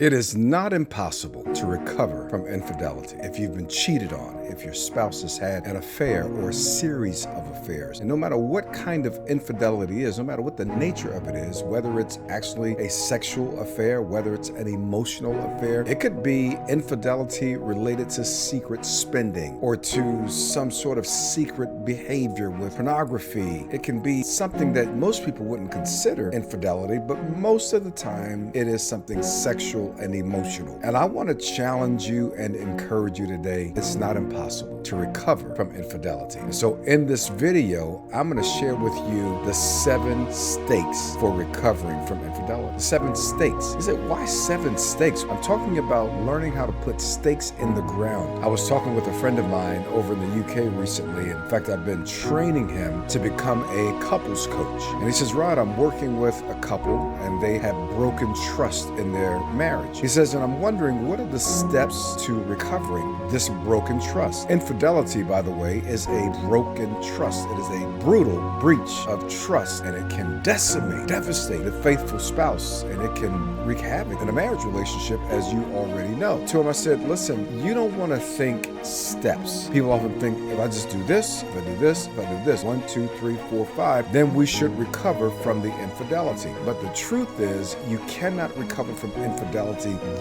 It is not impossible to recover from infidelity. If you've been cheated on, if your spouse has had an affair or a series of affairs, and no matter what kind of infidelity is, no matter what the nature of it is, whether it's actually a sexual affair, whether it's an emotional affair, it could be infidelity related to secret spending or to some sort of secret behavior with pornography. It can be something that most people wouldn't consider infidelity, but most of the time it is something sexual and emotional. And I want to challenge you and encourage you today. It's not impossible to recover from infidelity. And so in this video, I'm going to share with you the 7 stakes for recovering from infidelity. The 7 stakes. You say, why 7 stakes? I'm talking about learning how to put stakes in the ground. I was talking with a friend of mine over in the UK recently. In fact, I've been training him to become a couples coach. And he says, Rod, I'm working with a couple and they have broken trust in their marriage. He says, and I'm wondering, what are the steps to recovering this broken trust? Infidelity, by the way, is a broken trust. It is a brutal breach of trust, and it can decimate, devastate a faithful spouse, and it can wreak havoc in a marriage relationship, as you already know. To him, I said, listen, you don't want to think steps. People often think, if I just do this, if I do this, if I do this, 1, 2, 3, 4, 5, then we should recover from the infidelity. But the truth is, you cannot recover from infidelity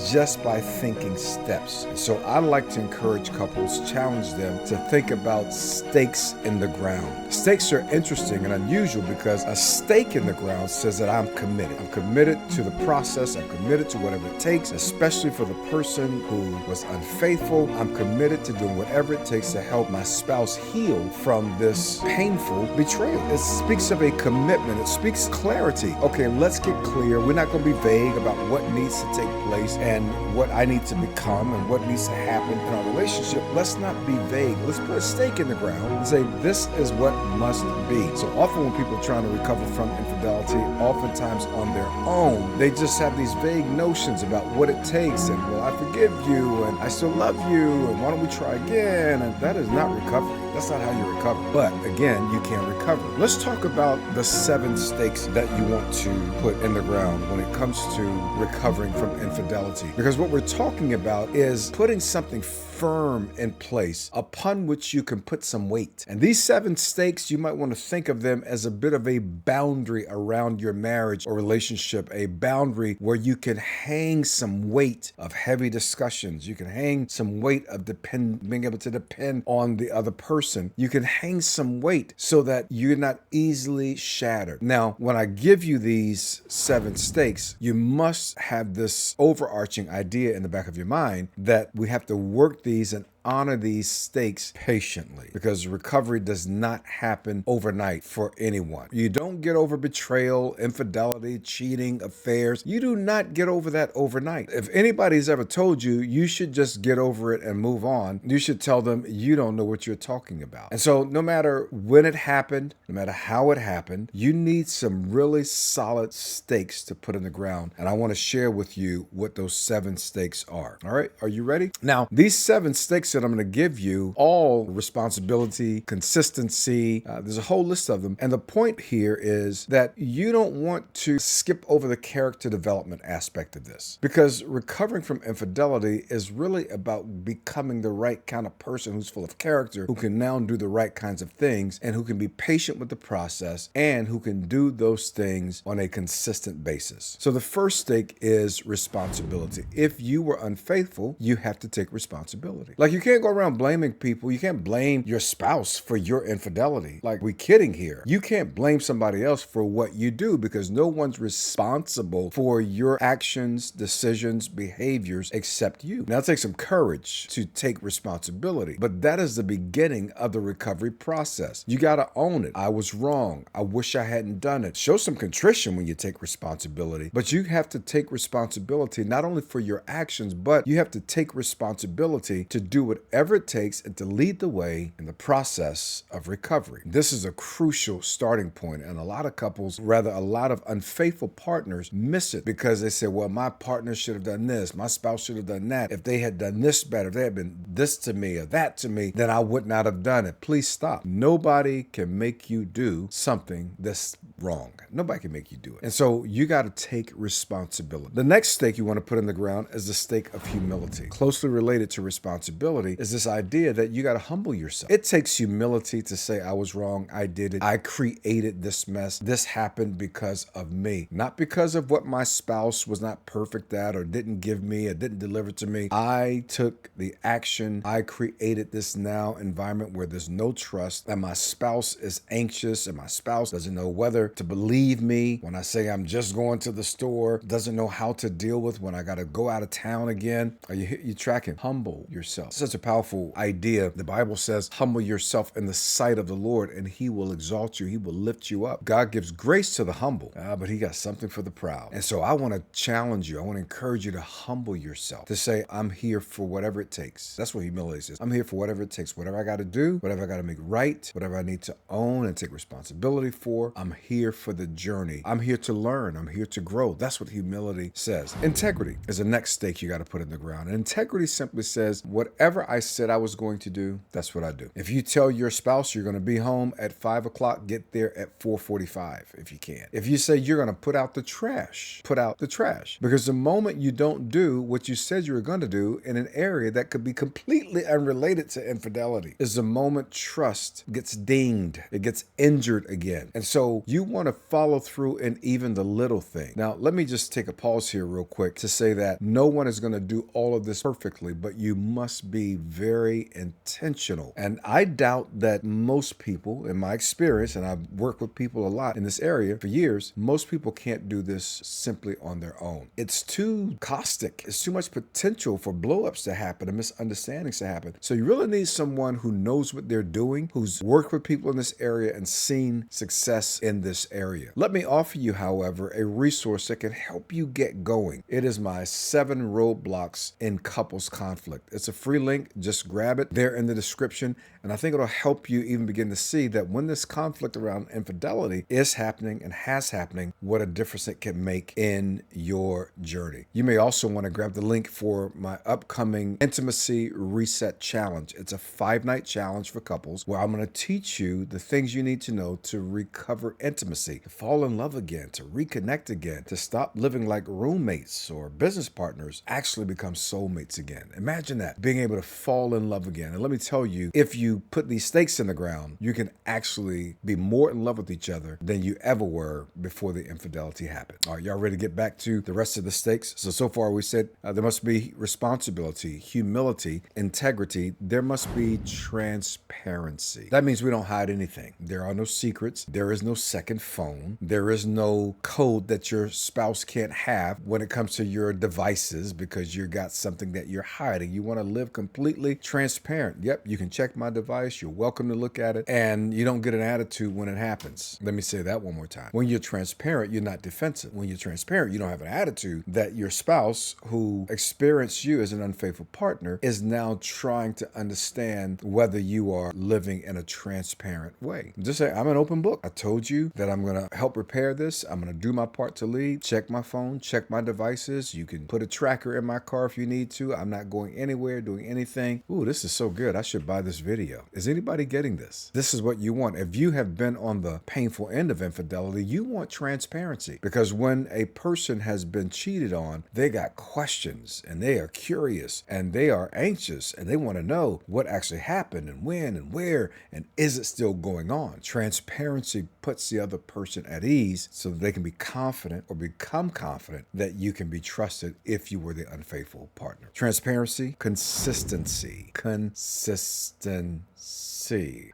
just by thinking steps. So I like to encourage couples, challenge them to think about stakes in the ground. Stakes are interesting and unusual because a stake in the ground says that I'm committed. I'm committed to the process. I'm committed to whatever it takes, especially for the person who was unfaithful. I'm committed to doing whatever it takes to help my spouse heal from this painful betrayal. It speaks of a commitment. It speaks clarity. Okay, let's get clear. We're not going to be vague about what needs to take place and what I need to become and what needs to happen in our relationship. Let's not be vague. Let's put a stake in the ground and say this is what must be. So often when people are trying to recover from infidelity, oftentimes on their own, they just have these vague notions about what it takes and, well, I forgive you and I still love you and why don't we try again? And that is not recovery. That's not how you recover. But again, you can recover. Let's talk about the 7 stakes that you want to put in the ground when it comes to recovering from infidelity. Because what we're talking about is putting something firm in place upon which you can put some weight. And these 7 stakes, you might want to think of them as a bit of a boundary around your marriage or relationship, a boundary where you can hang some weight of heavy discussions. You can hang some weight of being able to depend on the other person. You can hang some weight so that you're not easily shattered. Now, when I give you these 7 stakes, you must have this overarching idea in the back of your mind that we have to work these and honor these stakes patiently, because recovery does not happen overnight for anyone. You don't get over betrayal, infidelity, cheating, affairs. You do not get over that overnight. If anybody's ever told you you should just get over it and move on, you should tell them you don't know what you're talking about. And so no matter when it happened, no matter how it happened, you need some really solid stakes to put in the ground. And I want to share with you what those 7 stakes are. All right, are you ready? Now, these 7 stakes that I'm going to give you, all responsibility, consistency, there's a whole list of them. And the point here is that you don't want to skip over the character development aspect of this, because recovering from infidelity is really about becoming the right kind of person who's full of character, who can now do the right kinds of things and who can be patient with the process and who can do those things on a consistent basis. So the first stake is responsibility. If you were unfaithful, you have to take responsibility. Like, you can't go around blaming people. You can't blame your spouse for your infidelity. Like, we're kidding here. You can't blame somebody else for what you do, because no one's responsible for your actions, decisions, behaviors except you. Now, it takes some courage to take responsibility, but that is the beginning of the recovery process. You got to own it. I was wrong. I wish I hadn't done it. Show some contrition when you take responsibility, but you have to take responsibility not only for your actions, but you have to take responsibility to do whatever it takes and to lead the way in the process of recovery. This is a crucial starting point, and a lot of couples, rather a lot of unfaithful partners, miss it because they say, well, my partner should have done this, my spouse should have done that. If they had done this better, if they had been this to me or that to me, then I would not have done it. Please stop. Nobody can make you do something that's wrong. Nobody can make you do it. And so you got to take responsibility. The next stake you want to put in the ground is the stake of humility. Closely related to responsibility is this idea that you got to humble yourself. It takes humility to say, I was wrong, I did it, I created this mess, this happened because of me, not because of what my spouse was not perfect at or didn't give me or didn't deliver to me. I took the action. I created this now environment where there's no trust, and my spouse is anxious, and my spouse doesn't know whether to believe me when I say I'm just going to the store, doesn't know how to deal with when I got to go out of town again. Are you tracking? Humble yourself. Such a powerful idea. The Bible says, humble yourself in the sight of the Lord and he will exalt you. He will lift you up. God gives grace to the humble, but he got something for the proud. And so I want to challenge you. I want to encourage you to humble yourself, to say, I'm here for whatever it takes. That's what humility is. I'm here for whatever it takes, whatever I got to do, whatever I got to make right, whatever I need to own and take responsibility for. I'm here for the journey. I'm here to learn. I'm here to grow. That's what humility says. Integrity is the next stake you got to put in the ground. And integrity simply says, whatever I said I was going to do, that's what I do. If you tell your spouse you're going to be home at 5 o'clock, get there at 4:45 if you can. If you say you're going to put out the trash, put out the trash. Because the moment you don't do what you said you were going to do in an area that could be completely unrelated to infidelity is the moment trust gets dinged. It gets injured again. And so you want to follow through in even the little thing. Now, let me just take a pause here real quick to say that no one is going to do all of this perfectly, but you must be very intentional. And I doubt that most people, in my experience, and I've worked with people a lot in this area for years, most people can't do this simply on their own. It's too caustic. It's too much potential for blowups to happen and misunderstandings to happen. So you really need someone who knows what they're doing, who's worked with people in this area and seen success in this area. Let me offer you, however, a resource that can help you get going. It is my 7 roadblocks in couples conflict. It's a free link. Just grab it there in the description. And I think it'll help you even begin to see that when this conflict around infidelity is happening and has happening, what a difference it can make in your journey. You may also want to grab the link for my upcoming Intimacy Reset Challenge. It's a 5-night challenge for couples where I'm going to teach you the things you need to know to recover intimacy, to fall in love again, to reconnect again, to stop living like roommates or business partners, actually become soulmates again. Imagine that, being able to fall in love again. And let me tell you, if you put these stakes in the ground, you can actually be more in love with each other than you ever were before the infidelity happened. All right, y'all ready to get back to the rest of the stakes? So far we said there must be responsibility, humility, integrity. There must be transparency. That means we don't hide anything. There are no secrets. There is no second phone. There is no code that your spouse can't have when it comes to your devices because you got something that you're hiding. You want to live completely transparent. Yep, you can check my device. You're welcome to look at it, and you don't get an attitude when it happens. Let me say that one more time. When you're transparent, you're not defensive. When you're transparent, you don't have an attitude that your spouse, who experienced you as an unfaithful partner, is now trying to understand whether you are living in a transparent way. Just say, I'm an open book. I told you that I'm going to help repair this. I'm going to do my part to lead. Check my phone, check my devices. You can put a tracker in my car if you need to. I'm not going anywhere, doing anything. Ooh, this is so good. I should buy this video. Is anybody getting this? This is what you want. If you have been on the painful end of infidelity, you want transparency, because when a person has been cheated on, they got questions and they are curious and they are anxious and they want to know what actually happened and when and where and is it still going on. Transparency puts the other person at ease so that they can be confident or become confident that you can be trusted if you were the unfaithful partner. Transparency, consistency.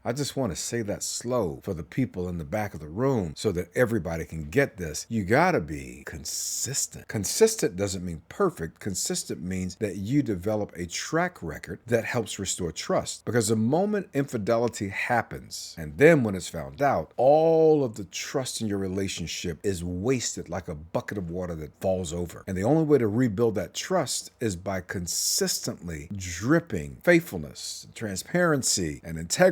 I just want to say that slow for the people in the back of the room so that everybody can get this. You gotta be consistent. Consistent doesn't mean perfect. Consistent means that you develop a track record that helps restore trust. Because the moment infidelity happens, and then when it's found out, all of the trust in your relationship is wasted like a bucket of water that falls over. And the only way to rebuild that trust is by consistently dripping faithfulness, transparency, and integrity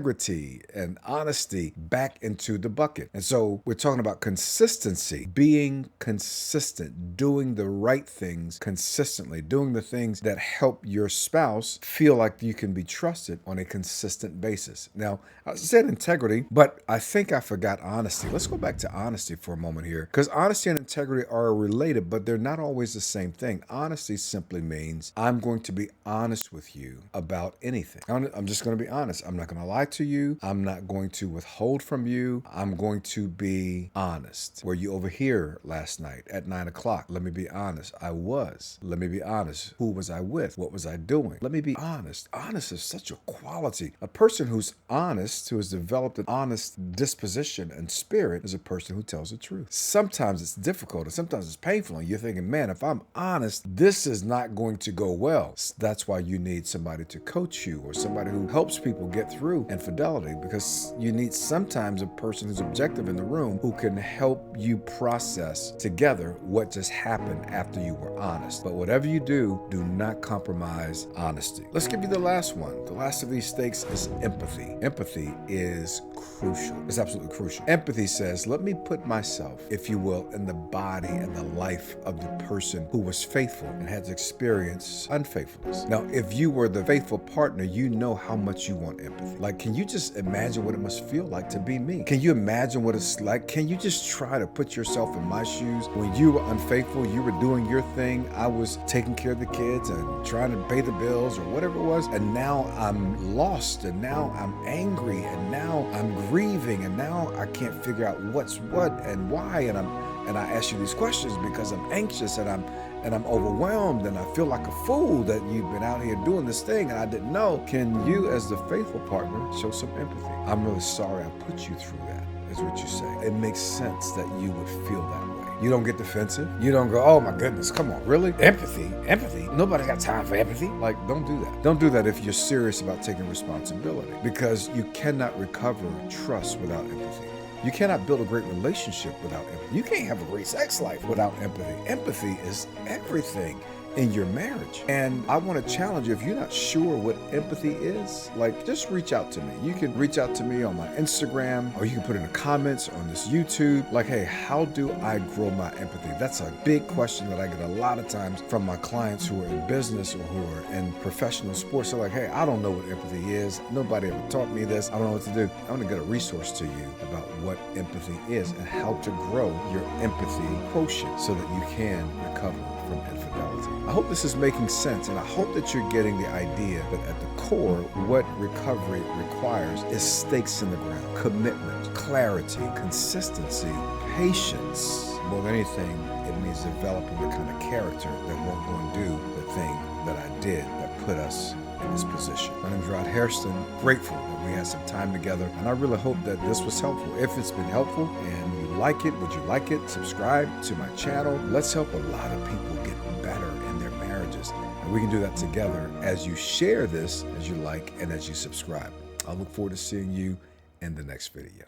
and honesty back into the bucket. And so we're talking about consistency, being consistent, doing the right things consistently, doing the things that help your spouse feel like you can be trusted on a consistent basis. Now, I said integrity, but I think I forgot honesty. Let's go back to honesty for a moment here, because honesty and integrity are related, but they're not always the same thing. Honesty simply means I'm going to be honest with you about anything. I'm just going to be honest. I'm not going to lie to you. I'm not going to withhold from you. I'm going to be honest. Were you over here last night at 9 o'clock? Let me be honest. I was. Let me be honest. Who was I with? What was I doing? Let me be honest. Honest is such a quality. A person who's honest, who has developed an honest disposition and spirit, is a person who tells the truth. Sometimes it's difficult and sometimes it's painful, and you're thinking, man, if I'm honest, this is not going to go well. That's why you need somebody to coach you or somebody who helps people get through infidelity, because you need sometimes a person who's objective in the room who can help you process together what just happened after you were honest. But whatever you do not compromise honesty. Let's give you the last one. The last of these stakes is empathy. Empathy is crucial. It's absolutely crucial. Empathy says, let me put myself, if you will, in the body and the life of the person who was faithful and had to experience unfaithfulness. Now, if you were the faithful partner, you know how much you want empathy. Like, can you just imagine what it must feel like to be me? Can you imagine what it's like? Can you just try to put yourself in my shoes? When you were unfaithful, you were doing your thing, I was taking care of the kids and trying to pay the bills or whatever it was, and now I'm lost, and now I'm angry, and now I'm grieving, and now I can't figure out what's what and why, and I ask you these questions because I'm anxious and I'm overwhelmed, and I feel like a fool that you've been out here doing this thing and I didn't know. Can you, as the faithful partner, show some empathy? I'm really sorry I put you through that, is what you say. It makes sense that you would feel that way. You don't get defensive. You don't go, oh my goodness, come on, really? Empathy? Nobody's got time for empathy. Like, don't do that. Don't do that if you're serious about taking responsibility, because you cannot recover trust without empathy. You cannot build a great relationship without empathy. You can't have a great sex life without empathy. Empathy is everything in your marriage. And I want to challenge you, if you're not sure what empathy is, like, just reach out to me. You can reach out to me on my Instagram, or you can put in the comments on this YouTube, like, hey, how do I grow my empathy? That's a big question that I get a lot of times from my clients who are in business or who are in professional sports. They're like, hey, I don't know what empathy is. Nobody ever taught me this. I don't know what to do. I'm going to get a resource to you about what empathy is and how to grow your empathy quotient so that you can recover from infidelity. I hope this is making sense, and I hope that you're getting the idea that at the core, what recovery requires is stakes in the ground, commitment, clarity, consistency, patience. More than anything, it means developing the kind of character that won't go and do the thing that I did that put us in this position. My name is Rod Hairston. Grateful that we had some time together, and I really hope that this was helpful. If it's been helpful and you like it, would you like it? Subscribe to my channel. Let's help a lot of people get better in their marriages. And we can do that together as you share this, as you like, and as you subscribe. I look forward to seeing you in the next video.